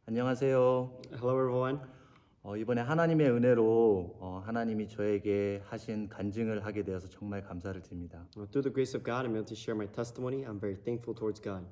안녕하세요. Hello, everyone. 이번에 하나님의 은혜로 하나님이 저에게 하신 간증을 하게 되어서 정말 감사를 드립니다. Through the grace of God, I'm able to share my testimony. I'm very thankful towards God.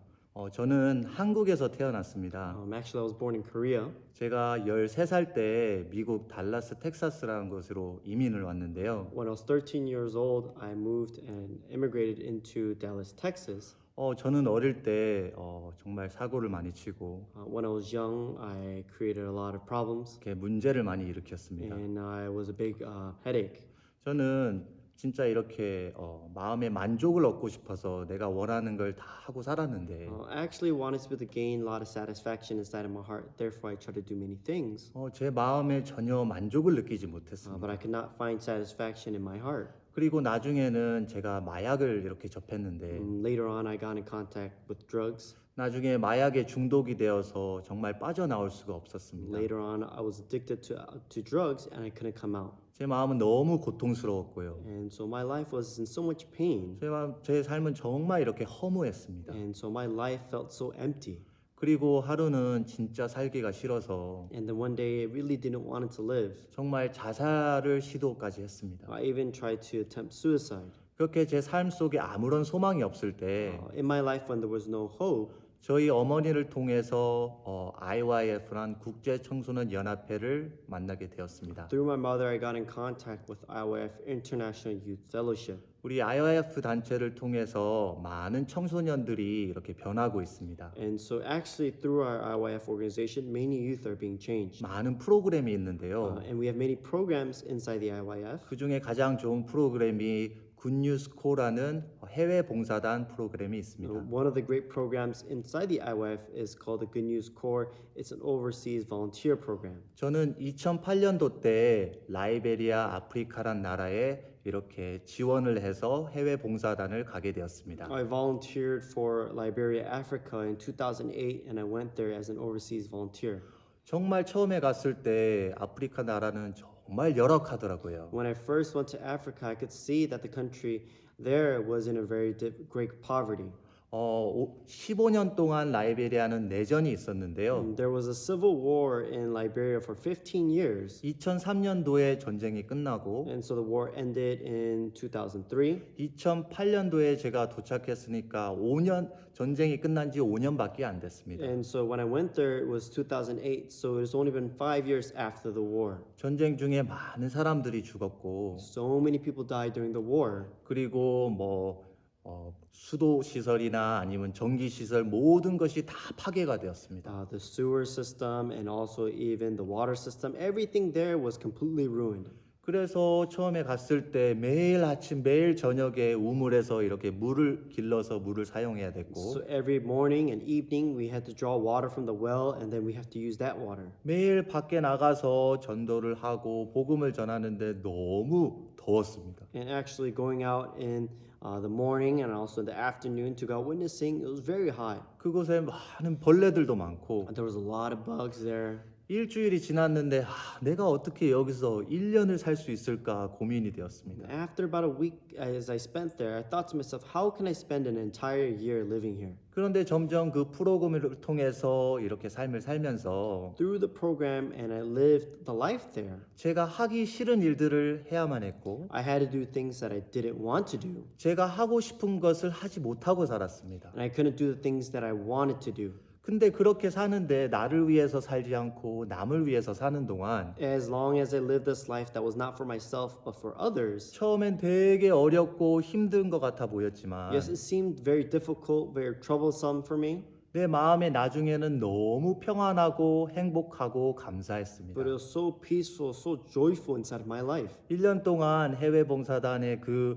저는 한국에서 태어났습니다. Actually, I was born in Korea. 제가 13살 때 미국 달라스 텍사스라는 곳으로 이민을 왔는데요. When I was 13 years old, I moved and immigrated into Dallas, Texas. 저는 어릴 때 정말 사고를 많이 치고 When I was young, I created a lot of problems, 이렇게 문제를 많이 일으켰습니다. and I was a big headache. 저는 진짜 이렇게 마음의 만족을 얻고 싶어서 내가 원하는 걸 다 하고 살았는데 I actually wanted to be able to gain a lot of satisfaction inside of my heart. Therefore, I tried to do many things, 제 마음에 전혀 만족을 느끼지 못했습니다. but I could not find satisfaction in my heart. 그리고 나중에는 제가 마약을 이렇게 접했는데 Later on, I got in contact with drugs. 나중에 마약에 중독이 되어서 정말 빠져나올 수가 없었습니다. Later on, I was addicted to drugs and I couldn't come out. 제 마음은 너무 고통스러웠고요. And so my life was in so much pain. 제 삶은 정말 이렇게 허무했습니다. And so my life felt so empty. 그리고 하루는 진짜 살기가 싫어서 And then one day, I really didn't want to live. 정말 자살을 시도까지 했습니다. I even tried to attempt suicide. 그렇게 제 삶 속에 아무런 소망이 없을 때 In my life, when there was no hope, 저희 어머니를 통해서 IYF란 국제 청소년 연합회를 만나게 되었습니다. through my mother, I got in contact with IYF International Youth Fellowship. 우리 IYF 단체를 통해서 많은 청소년들이 이렇게 변하고 있습니다. And so actually, through our IYF organization, many youth are being changed. 많은 프로그램이 있는데요. And we have many programs inside the IYF. 그 중에 가장 좋은 프로그램이 굿뉴스코라는 해외 봉사단 프로그램이 있습니다. One of the great programs inside the IYF is called the Good News Corps. It's an overseas volunteer program. 저는 2008년도 때 라이베리아 아프리카란 나라에 이렇게 지원을 해서 해외 봉사단을 가게 되었습니다. I volunteered for Liberia, Africa in 2008, and I went there as an overseas volunteer. 정말 처음에 갔을 때 아프리카 나라는 정말 열악하더라고요. When I first went to Africa, I could see that the country there was in a very great poverty. 15년 동안 라이베리아는 내전이 있었는데요. There was a civil war in Liberia for 15 years. 2003년도에 전쟁이 끝나고 And so the war ended in 2003. 2008년도에 제가 도착했으니까 전쟁이 끝난 지 5년밖에 안 됐습니다. And so when I went there, it was 2008. So it's only been 5 years after the war. 전쟁 중에 많은 사람들이 죽었고 So many people died during the war. 그리고 수도 시설이나 아니면 전기 시설 모든 것이 다 파괴가 되었습니다. The sewer system and also even the water system, everything there was completely ruined. 그래서 처음에 갔을 때 매일 아침 매일 저녁에 우물에서 이렇게 물을 길러서 물을 사용해야 됐고 So every morning and evening we had to draw water from the well and then we have to use that water. 매일 밖에 나가서 전도를 하고 복음을 전하는데 너무 더웠습니다. And actually going out in the morning and also in the afternoon to go witnessing, it was very hot. 그곳에 많은 벌레들도 많고 There was a lot of bugs there. 일주일이 지났는데 내가 어떻게 여기서 1년을 살 수 있을까 고민이 되었습니다. After about a week as I spent there, I thought to myself, how can I spend an entire year living here? 그런데 점점 그 프로그램을 통해서 이렇게 삶을 살면서 Through the program and I lived the life there, 제가 하기 싫은 일들을 해야만 했고 I had to do things that I didn't want to do. 제가 하고 싶은 것을 하지 못하고 살았습니다. And I couldn't do the things that I wanted to do. 근데 그렇게 사는데 나를 위해서 살지 않고 남을 위해서 사는 동안 As long as I lived this life that was not for myself but for others, 처음엔 되게 어렵고 힘든 것 같아 보였지만 yes, it seemed very difficult, very troublesome for me. 내 마음에 나중에는 너무 평안하고 행복하고 감사했습니다. But it was so peaceful, so joyful inside of my life. 1년 동안 해외 봉사단의 그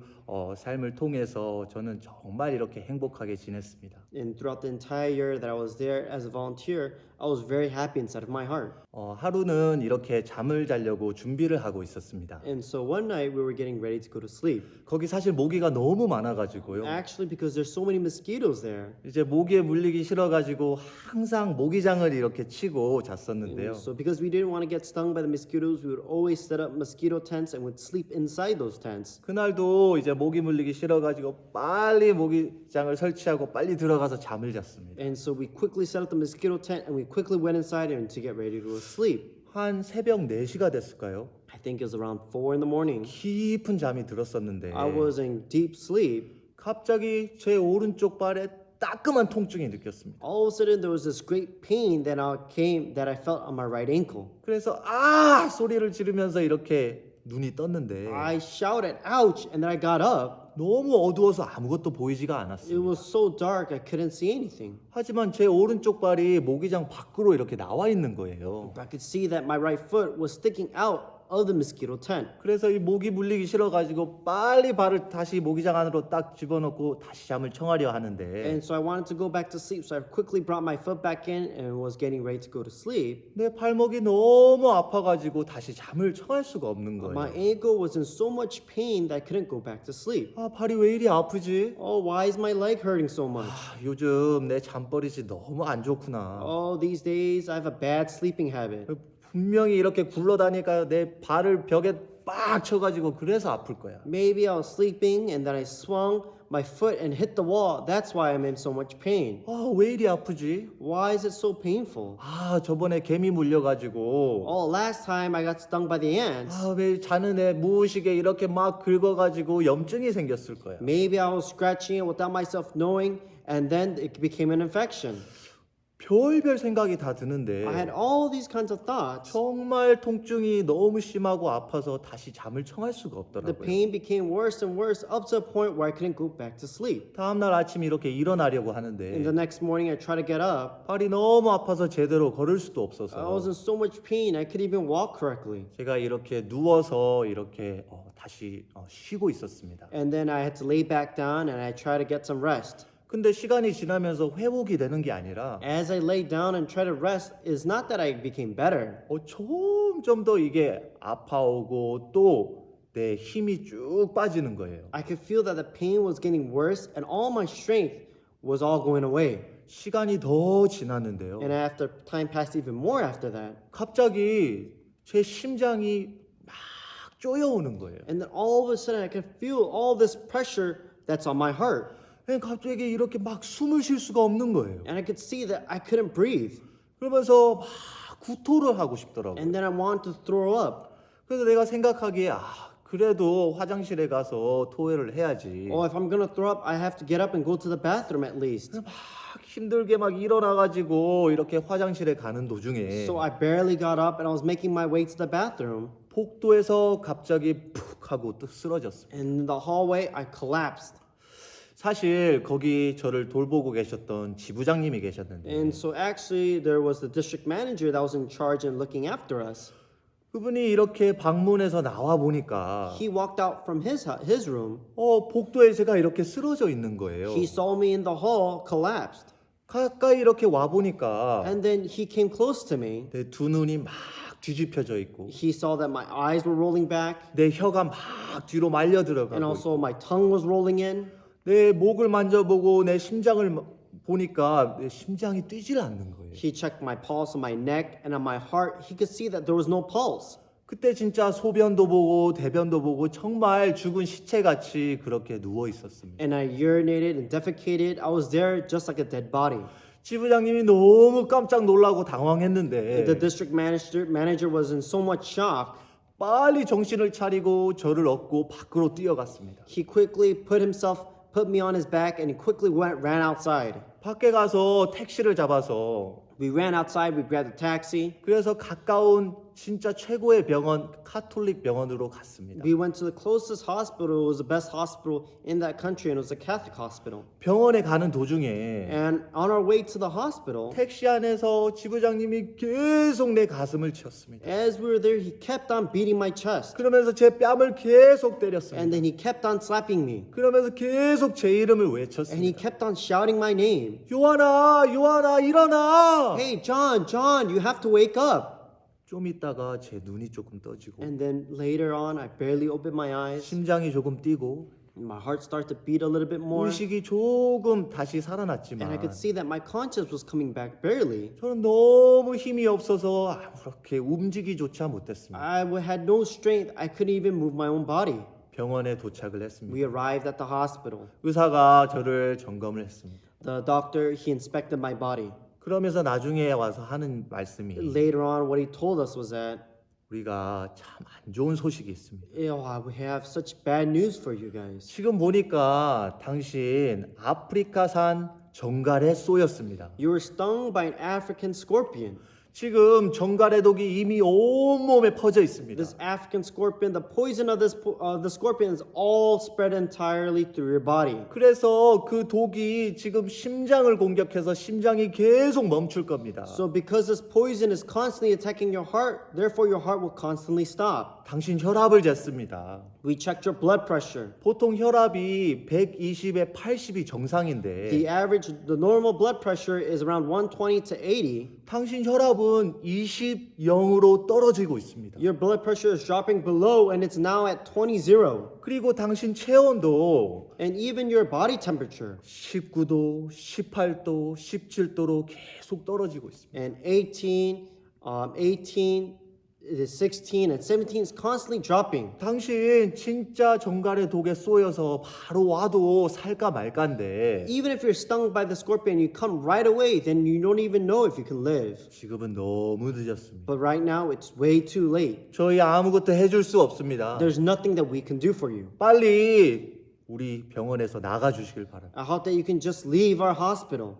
삶을 통해서 저는 정말 이렇게 행복하게 지냈습니다. And throughout the entire year that I was there as a volunteer, I was very happy inside of my heart. 하루는 이렇게 잠을 자려고 준비를 하고 있었습니다. And so one night we were getting ready to go to sleep. 거기 사실 모기가 너무 많아가지고요. Actually, because there's so many mosquitoes there. 이제 모기에 물리기 싫어가지고 항상 모기장을 이렇게 치고 잤었는데요. So because we didn't want to get stung by the mosquitoes, we would always set up mosquito tents and would sleep inside those tents. 그날도 이제 모기 물리기 싫어가지고 빨리 모기장을 설치하고 빨리 들어가서 잠을 잤습니다. And so we quickly set up the mosquito tent and we quickly went inside and to get ready to go to sleep. 한 새벽 4시가 됐을까요? I think it was around 4 in the morning. 깊은 잠이 들었었는데 I was in deep sleep. 갑자기 제 오른쪽 발에 따끔한 통증이 느꼈습니다. All of a sudden there was this great pain that I felt on my right ankle. 그래서 아 소리를 지르면서 이렇게 눈이 떴는데 I shouted, ouch, and then I got up. 너무 어두워서 아무것도 보이지가 It 않았습니다. was so dark I couldn't see anything. 하지만 제 오른쪽 발이 모기장 밖으로 이렇게 나와 있는 거예요. I could see that my right foot was sticking out of the mosquito tent. 그래서 이 모기 물리기 싫어가지고 빨리 발을 다시 모기장 안으로 딱 집어넣고 다시 잠을 청하려 하는데 And so I wanted to go back to sleep, so I quickly brought my foot back in and was getting ready to go to sleep. 내 발목이 너무 아파가지고 다시 잠을 청할 수가 없는 My 거예요. ankle was in so much pain that I couldn't go back to sleep. 아 발이 왜 이리 아프지? Oh, why is my leg hurting so much? 아, 요즘 내 잠버릇이 너무 안 좋구나. Oh, these days I have a bad sleeping habit. 분명히 이렇게 굴러다니까 내 발을 벽에 빡 쳐가지고 그래서 아플 거야. Maybe I was sleeping and then I swung my foot and hit the wall. That's why I'm in so much pain. 아 왜 이리 아프지? Why is it so painful? 아 저번에 개미 물려가지고 Oh, last time I got stung by the ants. 아 왜 자는 애 무의식에 이렇게 막 긁어가지고 염증이 생겼을 거야. Maybe I was scratching it without myself knowing and then it became an infection. 별별 생각이 다 드는데 I had all these kinds of thoughts. 정말 통증이 너무 심하고 아파서 다시 잠을 청할 수가 The 없더라고요. pain became worse and worse up to a point where I couldn't go back to sleep. 다음날 아침 이렇게 일어나려고 And the 하는데 next morning I tried to get up. 발이 너무 아파서 제대로 걸을 수도 I was 없어서 in so much pain I couldn't even walk correctly. 제가 이렇게 누워서 이렇게 다시 쉬고 있었습니다. And then I had to lay back down and I tried to get some rest. 근데 시간이 지나면서 회복이 되는 게 아니라 As I lay down and tried to rest, it's not that I became better. 점점 더 이게 아파오고 또 내 힘이 쭉 빠지는 거예요. I could feel that the pain was getting worse and all my strength was all going away. 시간이 더 지났는데요. And after time passed even more after that. 갑자기 제 심장이 막 쪼여오는 거예요. And then all of a sudden I could feel all this pressure that's on my heart. 갑자기 이렇게 막 숨을 쉴 수가 없는 거예요. And I could see that I couldn't breathe. 그러면서 막 구토를 하고 싶더라고요. And then I wanted to throw up. 그래서 내가 생각하기에 그래도 화장실에 가서 토해를 해야지. Oh, if I'm gonna throw up, I have to get up and go to the bathroom at least. 막 힘들게 막 일어나가지고 이렇게 화장실에 가는 도중에 So I barely got up and I was making my way to the bathroom. 복도에서 갑자기 푹 하고 또 쓰러졌습니다. And in the hallway, I collapsed. 사실 거기 저를 돌보고 계셨던 지부장님이 계셨는데 And so actually, there was the district manager that was in charge and looking after us. 그분이 이렇게 방문해서 나와 보니까 He walked out from his room. 복도에 제가 이렇게 쓰러져 있는 거예요. He saw me in the hall, collapsed. 가까이 이렇게 와 보니까 And then he came close to me. 내 두 눈이 막 뒤집혀져 있고 He saw that my eyes were rolling back. 내 혀가 막 뒤로 말려 And 들어가고 also my tongue was rolling in. 내 목을 만져보고 내 심장을 보니까 내 심장이 뛰질 않는 거예요. He checked my pulse on my neck and on my heart. He could see that there was no pulse. 그때 진짜 소변도 보고 대변도 보고 정말 죽은 시체같이 그렇게 누워 있었습니다. And I urinated and defecated. I was there just like a dead body. 지부장님이 너무 깜짝 놀라고 The 당황했는데 district manager was in so much shock. 빨리 정신을 차리고 저를 업고 밖으로 뛰어갔습니다. He quickly put me on his back and he quickly ran outside. 밖에 가서 택시를 잡아서 We ran outside, we grabbed a taxi. 그래서 가까운 진짜 최고의 병원 카톨릭 병원으로 갔습니다. We went to the closest hospital. It was the best hospital in that country and it was a Catholic hospital. 병원에 가는 도중에 And on our way to the hospital, 택시 안에서 지부장님이 계속 내 가슴을 치었습니다. as we were there, he kept on beating my chest. 그러면서 제 뺨을 계속 때렸습니다. And then he kept on slapping me. 그러면서 계속 제 이름을 And he 외쳤습니다. kept on shouting my name. 요한아, 요한아, 일어나! Hey, John, you have to wake up. 좀 있다가 제 눈이 조금 떠지고 And then later on, I barely opened my eyes. 심장이 조금 뛰고 My heart started to beat a little bit more. 의식이 조금 다시 And I 살아났지만 could see that my conscience was coming back barely. 저는 너무 힘이 없어서 아무렇게 움직이조차 못했습니다. I had no strength. I couldn't even move my own body. 병원에 도착을 We 했습니다. arrived at the hospital. 의사가 저를 점검을 했습니다. The doctor, he inspected my body. 그러면서 나중에 와서 하는 말씀이 Later on, what he told us was that, 우리가 참 안 좋은 소식이 있습니다. we have such bad news for you guys. 지금 보니까 당신 아프리카산 정갈에 쏘였습니다. You were stung by an African scorpion. 지금 정갈의 독이 이미 온몸에 퍼져 있습니다. This African scorpion, the poison of the scorpion is all spread entirely through your body. 그래서 그 독이 지금 심장을 공격해서 심장이 계속 멈출 겁니다. So because this poison is constantly attacking your heart, therefore your heart will constantly stop. 당신 혈압을 쟀습니다. We checked your blood pressure. 보통 혈압이 120에 80이 정상인데 The normal blood pressure is around 120 to 80. 당신 혈압은 20영으로 떨어지고 있습니다. Your blood pressure is dropping below and it's now at 20. 그리고 당신 체온도 And even your body temperature. 19도, 18도, 17도로 계속 떨어지고 있습니다. And 18, 16, and 17 is constantly dropping. 당신 진짜 정갈의 독에 쏘여서 바로 와도 살까 말까인데 Even if you're stung by the scorpion, you come right away, then you don't even know if you can live. 지금은 너무 늦었습니다. But right now, it's way too late. 저희 아무것도 해줄 수 없습니다. There's nothing that we can do for you. 빨리 우리 병원에서 나가 주시길 바랍니다. I hope that you can just leave our hospital.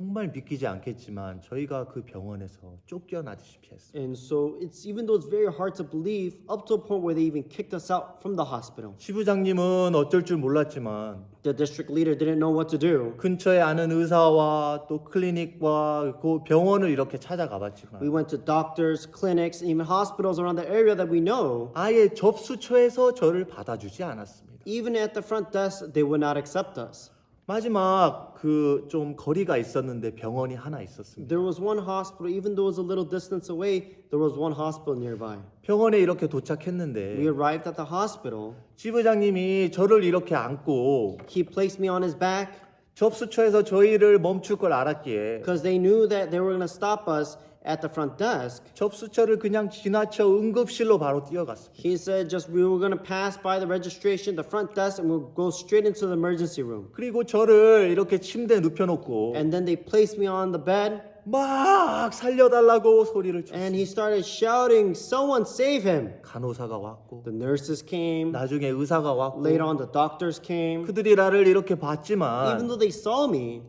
정말 믿기지 않겠지만 저희가 그 병원에서 쫓겨나듯이 했어요. And so it's even though it's very hard to believe, up to a point where they even kicked us out from the hospital. 지부장님은 어쩔 줄 몰랐지만 The district leader didn't know what to do. 근처에 아는 의사와 또 클리닉과 그 병원을 이렇게 찾아가 봤지만 We went to doctors, clinics, and even hospitals around the area that we know. 아예 접수처에서 저를 받아주지 않았습니다. Even at the front desk, they would not accept us. 마지막 그 좀 거리가 있었는데 병원이 하나 있었습니다. There was one hospital, even though it was a little distance away, there was one hospital nearby. 병원에 이렇게 We 도착했는데 arrived at the hospital. 지부장님이 저를 이렇게 안고 He placed me on his back 접수처에서 저희를 멈출 걸 알았기에 because they knew that they were going to stop us at the front desk. 접수처를 그냥 지나쳐 응급실로 바로 뛰어갔습니다. He said just we were going to pass by the registration, the front desk, and we'll go straight into the emergency room. 그리고 저를 이렇게 침대에 눕혀놓고 And then they placed me on the bed, 막 살려달라고 소리를 쳤어요. and he started shouting, "Someone save him!" 간호사가 왔고 The nurses came. 나중에 의사가 왔고 Later on, the doctors came. 그들이 나를 이렇게 Even 봤지만 though they saw me,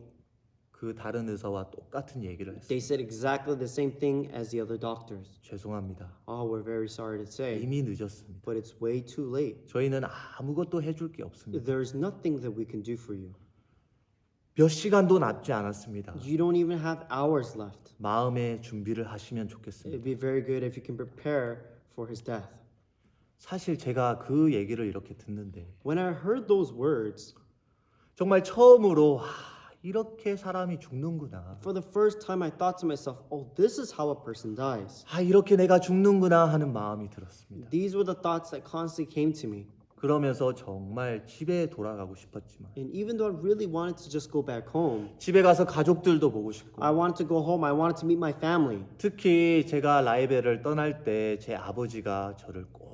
그 다른 의사와 똑같은 얘기를 했어요. they said exactly the same thing as the other doctors. 죄송합니다. Oh, we're very sorry to say, 이미 늦었습니다. but it's way too late. 저희는 아무것도 해줄 게 없습니다. There's nothing that we can do for you. 몇 시간도 남지 않았습니다. You don't even have hours left. 마음의 준비를 하시면 좋겠습니다. It'd be very good if you can prepare for his death. 사실 제가 그 얘기를 이렇게 듣는데 When I heard those words, 정말 처음으로 이렇게 사람이 죽는구나. for the first time I thought to myself, oh, this is how a person dies. 이렇게 내가 죽는구나 하는 마음이 들었습니다. These were the thoughts that constantly came to me. 그러면서 정말 집에 돌아가고 싶었지만 And even though I really wanted to just go back home, 집에 가서 가족들도 보고 싶고 I wanted to go home, I wanted to meet my family. 특히 제가 라이베를 떠날 때 제 아버지가 저를 꼭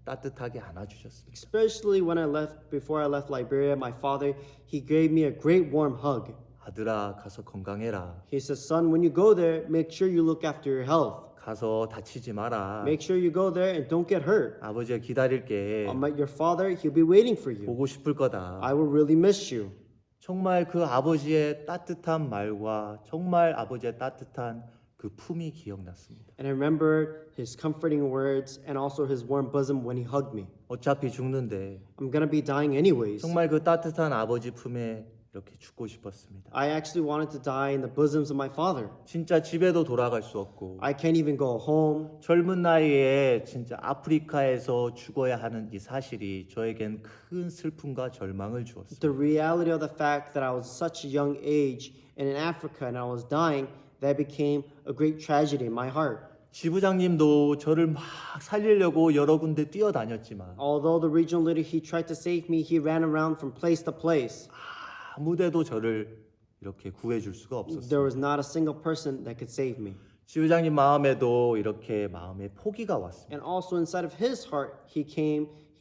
따뜻하게 안아주셨습니다. Especially when I left, before I left Liberia, my father, he gave me a great warm hug. 아들아 가서 건강해라. He says, son, when you go there, make sure you look after your health. 가서 다치지 마라. Make sure you go there and don't get hurt. 아버지가 기다릴게. Your father, he'll be waiting for you. 보고 싶을 거다. I will really miss you. 정말 그 아버지의 따뜻한 말과 정말 아버지의 따뜻한 그 품이 기억났습니다. And I remember his comforting words and also his warm bosom when he hugged me. 어차피 죽는데 I'm gonna be dying anyways. 정말 그 따뜻한 아버지 품에 이렇게 죽고 싶었습니다. I actually wanted to die in the bosoms of my father. 진짜 집에도 돌아갈 수 없고 I can't even go home. 젊은 나이에 진짜 아프리카에서 죽어야 하는 이 사실이 저에겐 큰 슬픔과 절망을 주었습니다. The reality of the fact that I was such a young age and in Africa and I was dying, that became a great tragedy in my heart. 지부장님도 저를 막 살리려고 여러 군데 뛰어다녔지만 Although the regional leader, he tried to save me, he ran around from place to place. 아무데도 저를 이렇게 구해줄 수가 There 없었어요. was not a single person that could save me. 지부장님 마음에도 이렇게 마음의 포기가 왔습니다. And also inside of his heart, he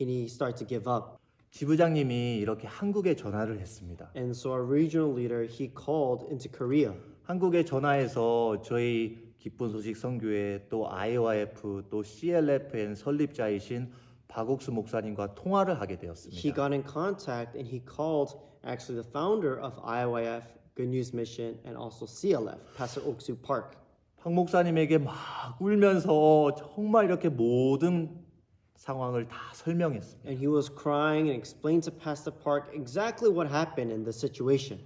he started to give up. 지부장님이 이렇게 한국에 전화를 했습니다. And so our regional leader, he called into Korea. 한국에 전화해서 저희 기쁜 소식 선교회 또 IOIF 또 CLFN 설립자이신 박옥수 목사님과 통화를 하게 He 되었습니다. got in contact and he called actually the founder of IOIF, Good News Mission, and also CLF, Pastor Ok-soo Park. 박 목사님에게 막 울면서 정말 이렇게 모든 상황을 다 설명했습니다. And he was crying and explained to Pastor Park exactly what happened in the situation.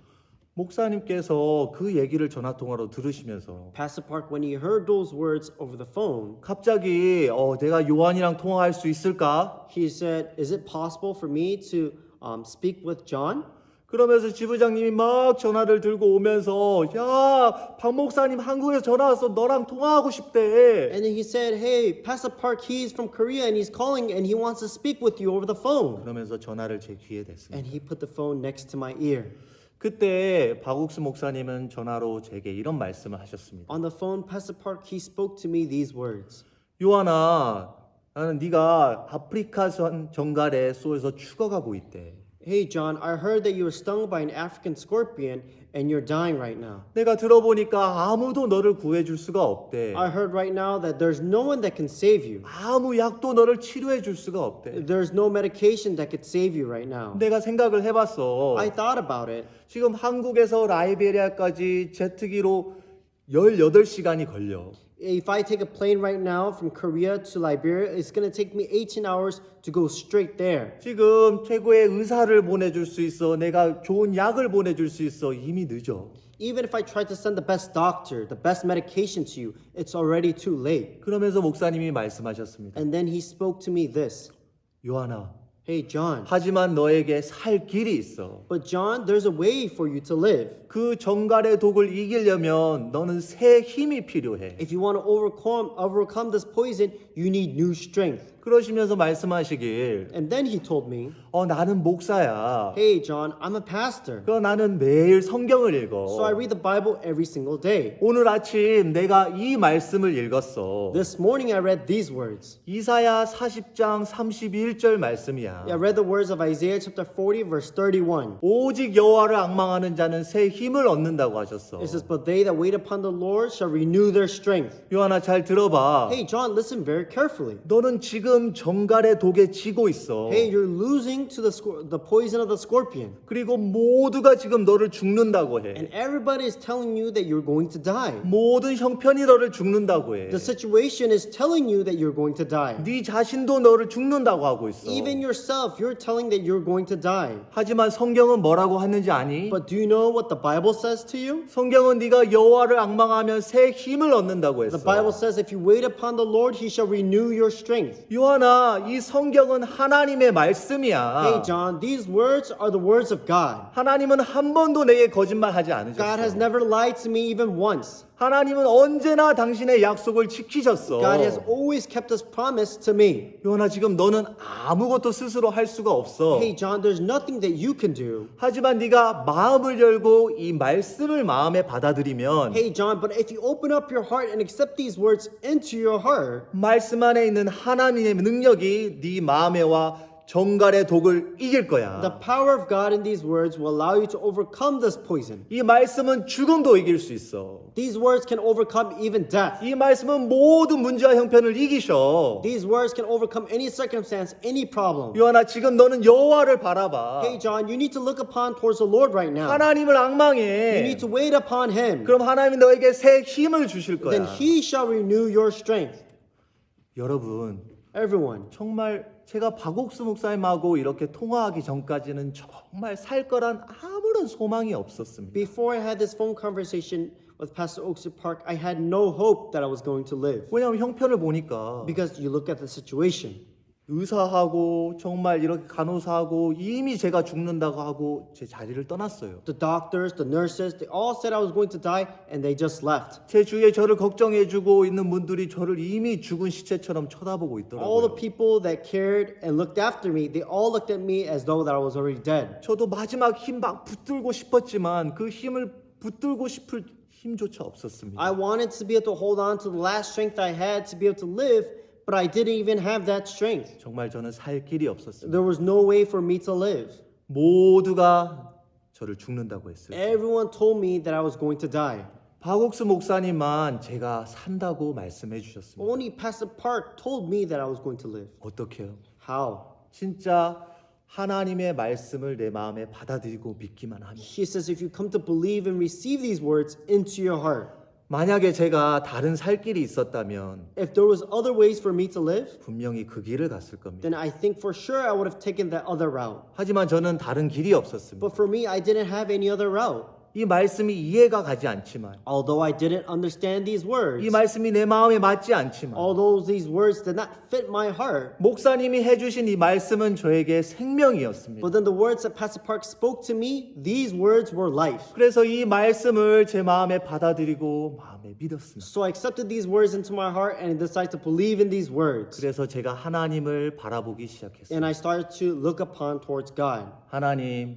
목사님께서 그 얘기를 전화 통화로 들으시면서 Pastor Park, when he heard those words over the phone, 갑자기 내가 요한이랑 통화할 수 있을까? he said, "Is it possible for me to speak with John?" 그러면서 지부장님이 막 전화를 들고 오면서 야, 박 목사님 한국에서 전화 와서 너랑 통화하고 싶대. And then he said, "Hey, Pastor Park, he's from Korea and he's calling and he wants to speak with you over the phone." 그러면서 전화를 제 귀에 댔습니다. And he put the phone next to my ear. 그때 박옥수 목사님은 전화로 제게 이런 말씀을 하셨습니다. On the phone, Pastor Park, he spoke to me these words. 요한아, 나는 네가 아프리카 정갈에 쏘여서 죽어가고 있대. Hey, John, I heard that you were stung by an African scorpion and you're dying right now. 내가 들어보니까 아무도 너를 구해줄 수가 없대. I heard right now that there's no one that can save you. 아무 약도 너를 치료해줄 수가 없대. There's no medication that could save you right now. 내가 생각을 해봤어. I thought about it. 지금 한국에서 라이베리아까지 제트기로 18시간이 걸려. If I take a plane right now from Korea to Liberia, it's going to take me 18 hours to go straight there. 지금 최고의 의사를 보내줄 수 있어. 내가 좋은 약을 보내줄 수 있어. 이미 늦어. Even if I try to send the best doctor, the best medication to you, it's already too late. 그러면서 목사님이 말씀하셨습니다. And then he spoke to me this. 요한아, Hey, John. 하지만 너에게 살 길이 있어. But John, there's a way for you to live. 그 정갈의 독을 이기려면 너는 새 힘이 필요해. If you want to overcome this poison, you need new strength. 그러시면서 말씀하시길 And then he told me, 나는 목사야. Hey, John, I'm a pastor. 나는 매일 성경을 읽어. So I read the Bible every single day. 오늘 아침 내가 이 말씀을 읽었어. This morning I read these words. 이사야 40장 31절 말씀이야. I read the words of Isaiah chapter 40 verse 31. 오직 여호와를 앙망하는 자는 새 힘을 얻는다고 하셨어. It says, but they that wait upon the Lord shall renew their strength. 요한아 잘 들어봐. Hey, John, listen very carefully. 너는 지금 정갈의 독에 지고 있어. Hey, you're losing to the poison of the scorpion. 그리고 모두가 지금 너를 죽는다고 해. And everybody is telling you that you're going to die. 모든 형편이 너를 죽는다고 해. The situation is telling you that you're going to die. 네 자신도 너를 죽는다고 하고 있어. Even yourself, you're telling that you're going to die. 하지만 성경은 뭐라고 하는지 아니? But do you know what the Bible says to you? 성경은 네가 여호와를 앙망하면 새 힘을 얻는다고 했어. The Bible says if you wait upon the Lord, he shall renew your strength. 요한아, 이 성경은 하나님의 말씀이야. Hey, John, these words are the words of God. 하나님은 한 번도 내게 거짓말하지 God has 않으셨어. never lied to me even once. 하나님은 언제나 당신의 약속을 지키셨어. God has always kept his promise to me. 요한아, 지금 너는 아무것도 스스로 할 수가 없어. Hey, John, there's nothing that you can do. 하지만 네가 마음을 열고 이 말씀을 마음에 받아들이면 Hey, John, but if you open up your heart and accept these words into your heart, 말씀 안에 있는 하나님의 능력이 네 마음에와 정갈의 독을 이길 거야. the power of God in these words will allow you to overcome this poison. 이 말씀은 죽음도 이길 수 있어. These words can overcome even death. 이 말씀은 모든 문제와 형편을 이기셔. These words can overcome any circumstance, any problem. 요한아, 지금 너는 여호와를 바라봐. Hey, John, you need to look upon towards the Lord right now. 하나님을 You 앙망해. need to wait upon him. 그럼 하나님이 너에게 새 힘을 주실 Then 거야. he shall renew your strength. 여러분, Everyone, 정말 제가 박옥수 목사님하고 이렇게 통화하기 전까지는 정말 살 거란 아무런 소망이 없었습니다. before I had this phone conversation with Pastor Ok-soo Park, I had no hope that I was going to live. 왜냐하면 형편을 보니까 Because you look at the situation. 의사하고 정말 이렇게 간호사하고 이미 제가 죽는다고 하고 제 자리를 떠났어요. The doctors, the nurses, they all said I was going to die and they just left. 제 주위에 저를 걱정해주고 있는 분들이 저를 이미 죽은 시체처럼 쳐다보고 All the 있더라고요. people that cared and looked after me, they all looked at me as though that I was already dead. 저도 마지막 힘 막 붙들고 싶었지만 그 힘을 붙들고 싶을 힘조차 없었습니다. I wanted to be able to hold on to the last strength I had to be able to live, but I didn't even have that strength. 정말 저는 살 길이 없었습니다. There was no way for me to live. 모두가 저를 죽는다고 했어요. Everyone told me that I was going to die. 박옥수 목사님만 제가 산다고 말씀해 주셨습니다. Only Pastor Park told me that I was going to live. 어떻게요? How? 진짜 하나님의 말씀을 내 마음에 받아들이고 믿기만 하면 He says if you come to believe and receive these words into your heart, 만약에 제가 다른 살 길이 있었다면 if there was other ways for me to live, 분명히 그 길을 갔을 겁니다. then I think for sure I would have taken that other route. 하지만 저는 다른 길이 없었습니다. But for me, I didn't have any other route. 이 말씀이 이해가 가지 않지만 Although I didn't understand these words, 이 말씀이 내 마음에 맞지 않지만 although these words did not fit my heart, 목사님이 해주신 이 말씀은 저에게 생명이었습니다. but then the words that Pastor Park spoke to me, these words were life. 그래서 이 말씀을 제 마음에 받아들이고 마음에 믿었습니다. So I accepted these words into my heart and decided to believe in these words. 그래서 제가 하나님을 바라보기 And 시작했습니다. I started to look upon towards God.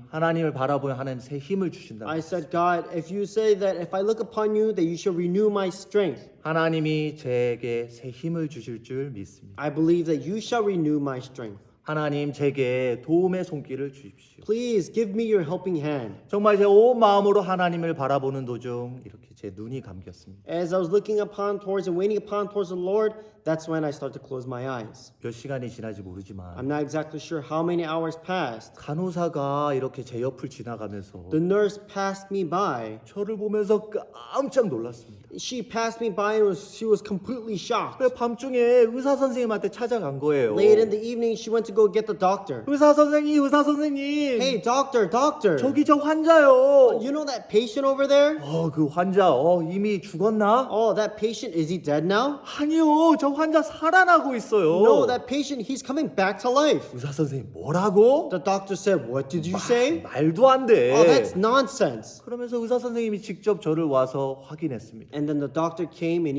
하나님을 바라보면 하나님 새 힘을 주신다. I said, God, if you say that if I look upon you, that you shall renew my strength. 하나님이 제게 새 힘을 주실 줄 믿습니다. I believe that you shall renew my strength. 하나님 제게 도움의 손길을 주십시오. Please give me your helping hand. 정말 제 온 마음으로 하나님을 바라보는 도중 이렇게 제 눈이 감겼습니다. As I was looking upon towards and waiting upon towards the Lord, that's when I started to close my eyes. 몇 시간이 지나지 모르지만 I'm not exactly sure how many hours passed. 간호사가 이렇게 제 옆을 지나가면서 The nurse passed me by. 저를 보면서 깜짝 놀랐습니다. She passed me by and she was completely shocked. 그래서 밤중에 의사 선생님한테 찾아간 거예요. Late in the evening, she went to go get the doctor. 의사 선생님. Hey, doctor. 저기 저 환자요. You know that patient over there? 그 환자 이미 죽었나? Oh, that patient, is he dead now? 아니요, 저 환자 살아나고 있어요. No, that patient, he's coming back to life. 의사 선생님 뭐라고? The doctor said, what did you say? 말도 안 돼. Oh, that's nonsense. 그러면서 의사 선생님이 직접 저를 와서 확인했습니다. And then the doctor came and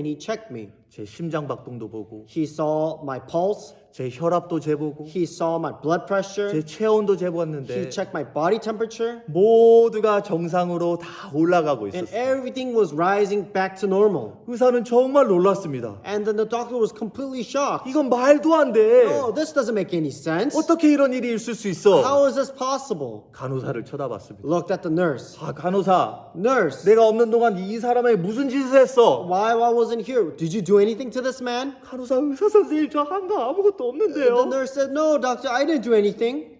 he checked me. 제 심장 박동도 보고, He saw my pulse. 제 혈압도 재보고, He saw my blood pressure. 제 체온도 He 재보았는데 checked my body temperature. 모두가 정상으로 다 올라가고 And 있었어요. everything was rising back to normal. 의사는 정말 놀랐습니다. And then the doctor was completely shocked. 이건 말도 안 돼. Oh, this doesn't make any sense. 어떻게 이런 일이 있을 수 있어? How is this possible? 간호사를 쳐다봤습니다. Looked at the nurse. 간호사, Nurse, 내가 없는 동안 이 saram에 무슨 짓을 했어? why I wasn't here? Did you do anything to this man? 간호사, 의사 선생님, 저 한 거 아무것도 The 없는데요. nurse said, no, doctor, I didn't do anything.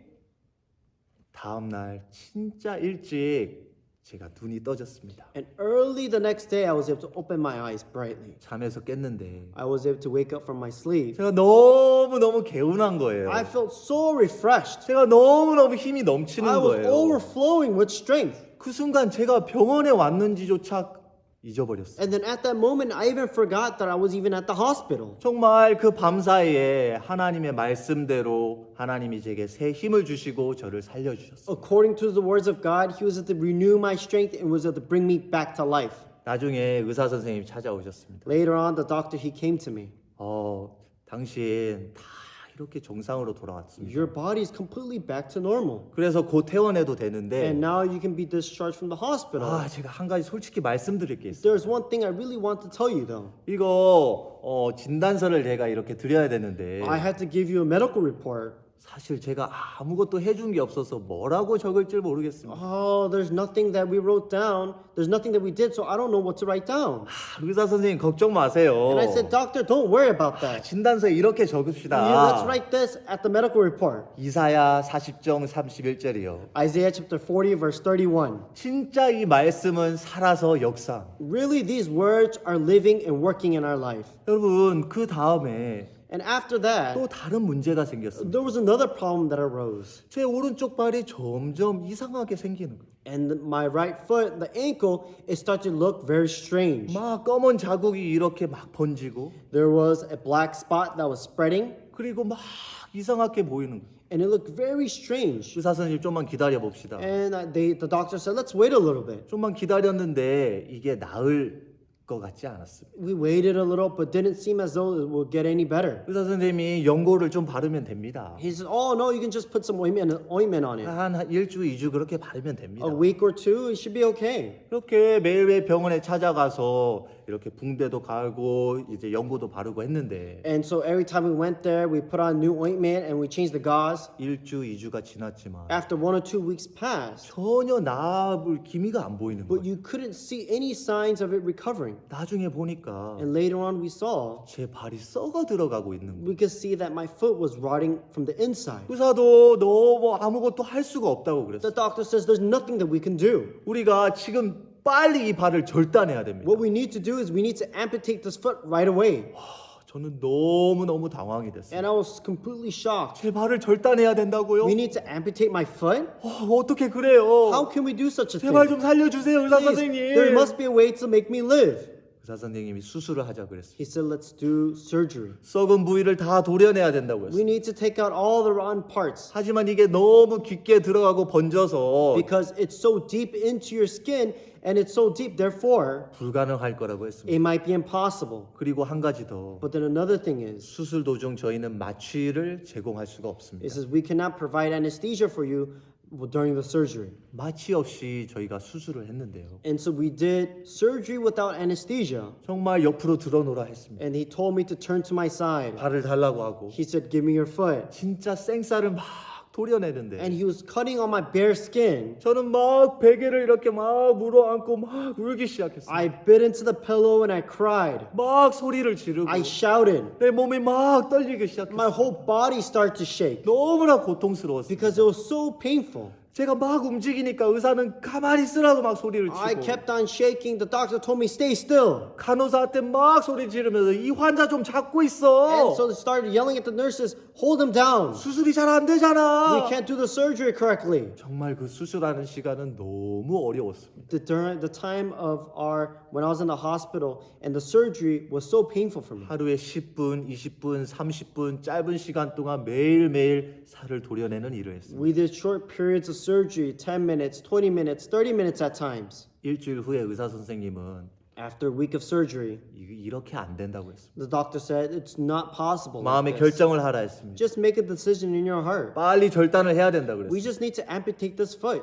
다음 날 진짜 일찍 제가 눈이 떠졌습니다. And early the next day, I was able to open my eyes brightly. 잠에서 깼는데 I was able to wake up from my sleep. 제가 너무 개운한 거예요. I felt so refreshed. 제가 너무 힘이 넘치는 I was 거예요. overflowing with strength. 그 순간 제가 병원에 왔는지조차 잊어버렸어요. And then at that moment, I even forgot that I was even at the hospital. 정말 그 밤사이에 하나님의 말씀대로 하나님이 제게 새 힘을 주시고 저를 살려주셨어요. According to the words of God, He was able to renew my strength and was able to bring me back to life. 나중에 의사 선생님이 찾아오셨습니다. Later on, the doctor, he came to me. 당신 다 이렇게 정상으로 돌아왔습니다. Your body is completely back to normal. 그래서 곧 퇴원해도 되는데 And now you can be discharged from the hospital. 제가 한 가지 솔직히 말씀드릴 게 있어요. There's one thing I really want to tell you though. 이거 진단서를 제가 이렇게 드려야 되는데 I had to give you a medical report. 사실 제가 아무것도 해준 게 없어서 뭐라고 적을 줄 모르겠습니다. Oh, there's nothing that we wrote down. There's nothing that we did, so I don't know what to write down. 의사 선생님 걱정 마세요. And I said, doctor, don't worry about that. 진단서에 이렇게 Let's 적읍시다. write this at the medical report. 이사야 40장 31절이요. Isaiah chapter 40, verse 31. 진짜 이 말씀은 살아서 역사. Really, these words are living and working in our life. 여러분 그 다음에 And after that, 또 다른 문제가 생겼습니다. there was another problem that arose. 제 오른쪽 발이 점점 이상하게 생기는 거예요. And my right foot, the ankle, it started to look very strange. 막 검은 자국이 이렇게 막 번지고 There was a black spot that was spreading, 그리고 막 이상하게 보이는 거예요. and it looked very strange. 의사 선생님 좀만 기다려 봅시다. And the doctor said, let's wait a little bit. 좀만 기다렸는데 이게 나을 것 같지 않았습니다. We waited a little, but didn't seem as though it would get any better. 의사 선생님이 연고를 좀 바르면 됩니다. He said, oh no, you can just put some ointment on it. 한 1주, 2주 그렇게 바르면 됩니다. A week or two, it should be okay. 그렇게 매일매일 병원에 찾아가서 이렇게 붕대도 갈고 이제 연고도 바르고 했는데 And so every time we went there, we put on new ointment and we changed the gauze. 1주, 2주가 지났지만 After 1 or 2 weeks passed, 전혀 나을 기미가 안 보이는 but 거예요. you couldn't see any signs of it recovering. 나중에 보니까 And later on, we saw, 제 발이 썩어 들어가고 있는 거예요. we could see that my foot was rotting from the inside. 의사도 너무 아무것도 할 수가 없다고 The 그랬어요. doctor says there's nothing that we can do. 우리가 지금 빨리 이 발을 절단해야 됩니다. What we need to do is we need to amputate this foot right away. 저는 너무너무 당황이 됐어요. And I was completely shocked. 제 발을 절단해야 된다고요? We need to amputate my foot? 어떻게 그래요? How can we do such a 제발 thing? 좀 살려주세요, 의사 Please, 선생님. there must be a way to make me live. 의사 선생님이 수술을 하자 그랬어요. He said, let's do surgery. 썩은 부위를 다 도려내야 된다고 We 했어요. need to take out all the rotten parts 하지만 이게 너무 깊게 들어가고 번져서 because it's so deep into your skin and it's so deep, therefore, 불가능할 거라고 했습니다. it might be impossible. 그리고 한 가지 더, But then another thing is, 수술 도중 저희는 마취를 제공할 수가 it 없습니다. says we cannot provide anesthesia for you during the surgery. 마취 없이 저희가 수술을 했는데요. And so we did surgery without anesthesia. 정말 옆으로 들어놓으라 했습니다. And he told me to turn to my side. 발을 달라고 하고 He said, give me your foot. 진짜 생쌀을 막 도려내는데 And he was cutting on my bare skin. 저는 막 베개를 이렇게 막 물어안고 막 울기 시작했어요. I bit into the pillow and I cried. 막 소리를 지르고 I shouted. 내 몸이 막 떨리기 My 시작했어요. whole body started to shake 너무나 고통스러웠어요. because it was so painful. 제가 막 움직이니까 의사는 가만히 있으라고 막 소리를 I 치고 kept on shaking. The doctor told me, stay still. 간호사한테 막 소리 지르면서 이 환자 좀 잡고 And 있어. so they started yelling at the nurses, hold him down. 수술이 잘 안 We 되잖아. can't do the surgery correctly. 정말 그 수술하는 시간은 너무 어려웠습니다. During the time of when I was in the hospital and the surgery was so painful for me. 하루에 10분, 20분, 30분 짧은 시간 동안 매일매일 살을 도려내는 일을 했습니다. We did short periods of surgery, 10 minutes, 20 minutes, 30 minutes at times. 일주일 후에 의사 선생님은 After a week of surgery, 이렇게 안 된다고 했습니다. the doctor said it's not possible. 마음의 like this. 결정을 하라 했습니다. Just make a decision in your heart. 빨리 절단을 해야 된다고 We 그랬어요. just need to amputate this foot.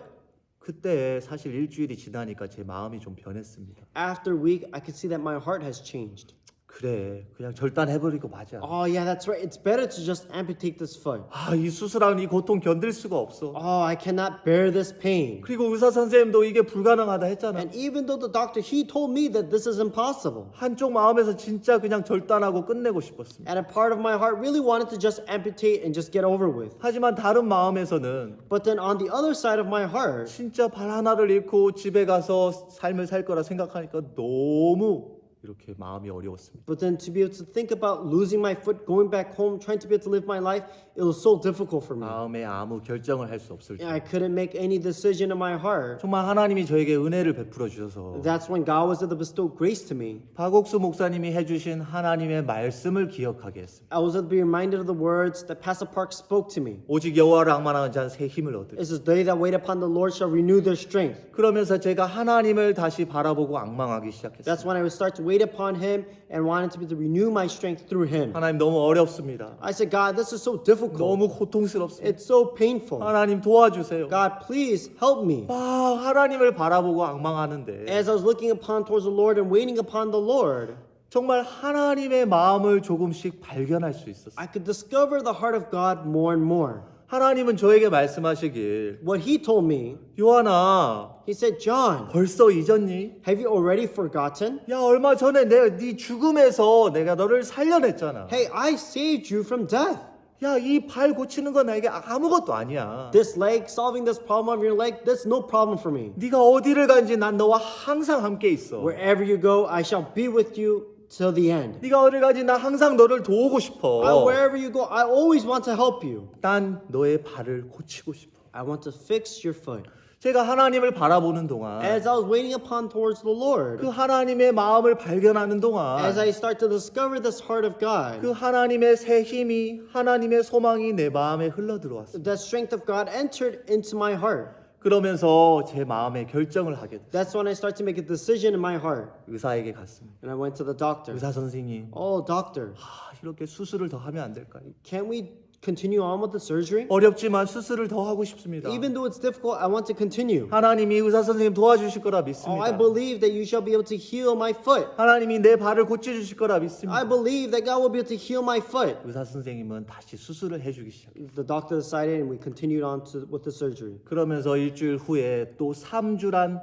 그때 사실 일주일이 지나니까 제 마음이 좀 변했습니다. After a week, I could see that my heart has changed. 그래, 그냥 절단해버리고 마자. Oh, yeah, that's right. It's better to just amputate this foot. 이 수술하는 이 고통 견딜 수가 없어. Oh, I cannot bear this pain. 그리고 의사 선생님도 이게 불가능하다 했잖아. And even though the doctor, he told me that this is impossible. 한쪽 마음에서 진짜 그냥 절단하고 끝내고 싶었습니다. And a part of my heart really wanted to just amputate and just get over with. 하지만 다른 마음에서는 But then on the other side of my heart, 진짜 발 하나를 잃고 집에 가서 삶을 살 거라 생각하니까 너무 이렇게 마음이 어려웠습니다. but then to be able to think about losing my foot, going back home, trying to be able to live my life, it was so difficult for me. 마음에 아무 결정을 할 수 없을 때 I couldn't make any decision in my heart. 정말 하나님이 저에게 은혜를 베풀어 주셔서 That's when God was able to bestow grace to me. 박옥수 목사님이 해주신 하나님의 말씀을 기억하게 했습니다. I was able to be reminded of the words that Pastor Park spoke to me. 오직 여호와를 악망하는 자는 새 힘을 얻으리. It says, they that wait upon the Lord shall renew their strength. 그러면서 제가 하나님을 다시 바라보고 악망하기 시작했어요. That's when I would start to wait upon Him and wanted to be able to renew my strength through Him. 하나님 너무 어렵습니다. I said, God, this is so difficult. 너무 고통스럽습니다. It's so painful. 하나님 도와주세요. God, please help me. 하나님을 바라보고 악망하는데 As I was looking upon towards the Lord and waiting upon the Lord, 정말 하나님의 마음을 조금씩 발견할 수 있었어요. I could discover the heart of God more and more. 하나님은 저에게 말씀하시길 What He told me, 요한아 He said, John, 벌써 잊었니? have you already forgotten? 야 얼마 전에 내가 네 죽음에서 내가 너를 살려냈잖아. Hey, I saved you from death. 야 이 발 고치는 건 나에게 아무것도 아니야. This leg, solving this problem of your leg, that's no problem for me. 네가 어디를 간지 난 너와 항상 함께 있어. Wherever you go, I shall be with you till the end. 네가 어딜 가지 나 항상 너를 도우고 싶어. Wherever you go, I always want to help you. 난 너의 발을 고치고 싶어. I want to fix your foot. 제가 하나님을 바라보는 동안 As I was waiting upon towards the Lord, 그 하나님의 마음을 발견하는 동안 as I start to discover this heart of God, 그 하나님의 새 힘이 하나님의 소망이 내 마음에 흘러 들어왔어요. the strength of God entered into my heart. 그러면서 제 마음에 결정을 하게 됐어요. That's when I start to make a decision in my heart. 의사에게 갔습니다. And I went to the doctor. 의사 선생님, Oh, doctor, 이렇게 수술을 더 하면 안 될까요? can we continue on with the surgery. 어렵지만 수술을 더 하고 싶습니다. Even though it's difficult, I want to continue. 하나님이 의사 선생님 도와주실 거라 Oh, I 믿습니다. believe that you shall be able to heal my foot. 하나님이 내 발을 고쳐주실 거라 믿습니다. I believe that God will be able to heal my foot. 의사 선생님은 다시 수술을 해주기 시작해요. The doctor decided, and we continued on with the surgery. 그러면서 일주일 후에 또 3주란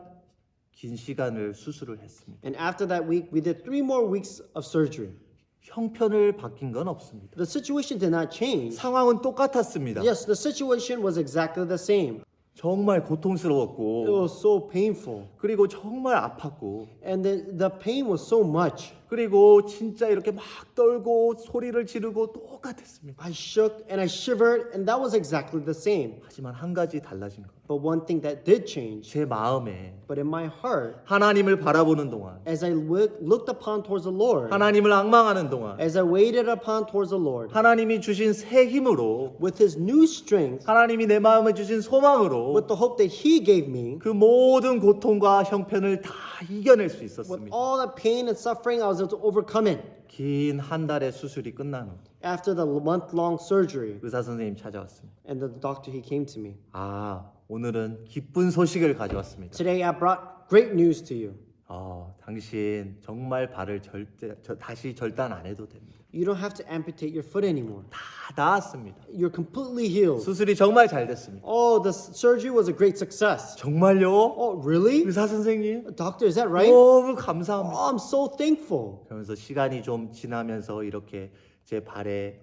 긴 시간을 수술을 했습니다. And after that week, we did 3 more weeks of surgery. 형편을 바뀐 건 없습니다. The situation did not change. 상황은 똑같았습니다. Yes, the situation was exactly the same. 정말 It 고통스러웠고 was so painful. 그리고 정말 아팠고 And the pain was so much. 그리고 진짜 이렇게 막 떨고 소리를 지르고 똑같았습니다. I shook and I shivered, and that was exactly the same. 하지만 한 가지 달라진 것. But one thing that did change, 제 마음에 but in my heart, 하나님을 바라보는 동안 as I looked upon towards the Lord, 하나님을 앙망하는 동안 as I waited upon towards the Lord, 하나님이 주신 새 힘으로 with His new strength, 하나님이 내 마음에 주신 소망으로 with the hope that He gave me, 그 모든 고통과 형편을 다 이겨낼 수 with 있었습니다. all the pain and suffering, I was able to overcome it. 긴 한 달의 수술이 끝난 후 After the month-long surgery, 의사 선생님 찾아왔습니다. and the doctor, he came to me. 아, 오늘은 기쁜 소식을 가져왔습니다. Today, I brought great news to you. 당신 정말 발을 다시 절단 안 해도 됩니다. You don't have to amputate your foot anymore. 다 나았습니다. You're completely healed. 수술이 정말 잘 됐습니다. Oh, the surgery was a great success. 정말요? Oh, really? 의사 선생님? Doctor, is that right? 너무 감사합니다. Oh, I'm so thankful. 그러면서 시간이 좀 지나면서 이렇게 제 발에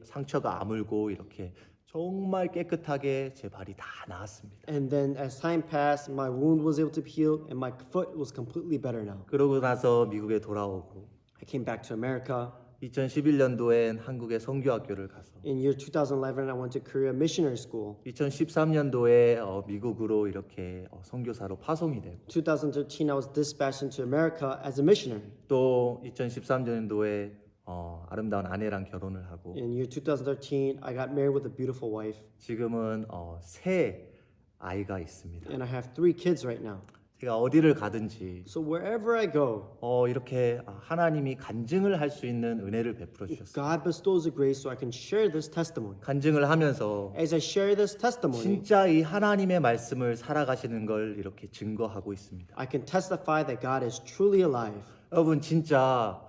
상처가 아물고 이렇게 정말 깨끗하게 제 발이 다 나았습니다. And then as time passed, my wound was able to heal and my foot was completely better now. 그러고 나서 미국에 돌아오고 I came back to America. 2011년도엔 한국의 선교학교를 가서 In year 2011, I went to Korea Missionary School. 2013년도에 미국으로 이렇게 선교사로 파송이 되고 2013, I was dispatched into America as a missionary. 또 2013년도에 아름다운 아내랑 결혼을 하고 In year 2013, I got married with a beautiful wife, 지금은 새 아이가 있습니다. and I have 3 kids right now. 제가 어디를 가든지 So wherever I go, 이렇게 하나님이 간증을 할 수 있는 은혜를 베풀어 주셨어요. God bestows a grace so I can share this testimony. 간증을 하면서 As I share this testimony, 진짜 이 하나님의 말씀을 살아가시는 걸 이렇게 증거하고 있습니다. I can testify that God is truly alive. 여러분 진짜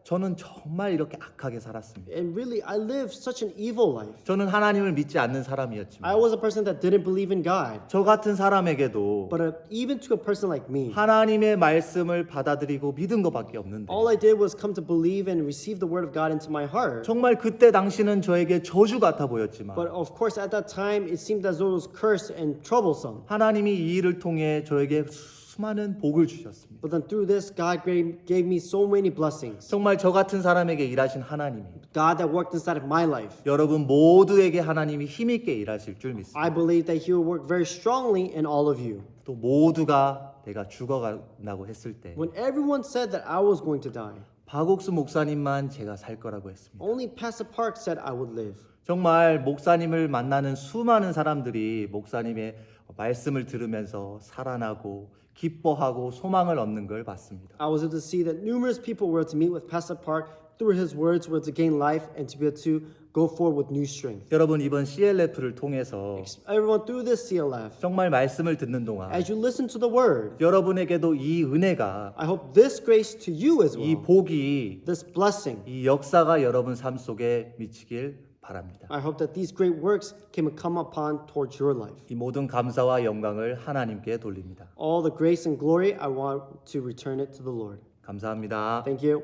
저는 정말 이렇게 악하게 살았습니다. And really, I lived such an evil life. 저는 하나님을 믿지 않는 I 사람이었지만 was a person that didn't believe in God. 저 같은 사람에게도 But even to a person like me, 하나님의 말씀을 받아들이고 믿은 것밖에 없는데 all I did was come to believe and receive the word of God into my heart. 정말 그때 당시는 저에게 저주 같아 보였지만 But of course, at that time, it seemed as though it was cursed and troublesome. 하나님이 이 일을 통해 저에게 수많은 복을 주셨습니다. But then through this, God gave me so many blessings. 정말 저 같은 사람에게 일하신 하나님이 God that worked inside of my life. 여러분 모두에게 하나님이 힘있게 일하실 줄 믿습니다. I believe that He will work very strongly in all of you. 또 모두가 내가 죽어간다고 했을 때 When everyone said that I was going to die, 박옥수 목사님만 제가 살 거라고 했습니다. only Pastor Park said I would live. 정말 목사님을 만나는 수많은 사람들이 목사님의 말씀을 들으면서 살아나고 기뻐하고 소망을 얻는 걸 봤습니다. I was able to see that numerous people were to meet with Pastor Park through his words were to gain life and to be able to go forward with new strength. 여러분 이번 CLF를 통해서 Everyone through this CLF, 정말 말씀을 듣는 동안 as you listen to the word, 여러분에게도 이 은혜가 I hope this grace to you as 이 well, 복이 this blessing, 이 역사가 여러분 삶 속에 미치길 바랍니다. I hope that these great works can come upon towards your life. 이 모든 감사와 영광을 하나님께 돌립니다. All the grace and glory, I want to return it to the Lord. 감사합니다. Thank you.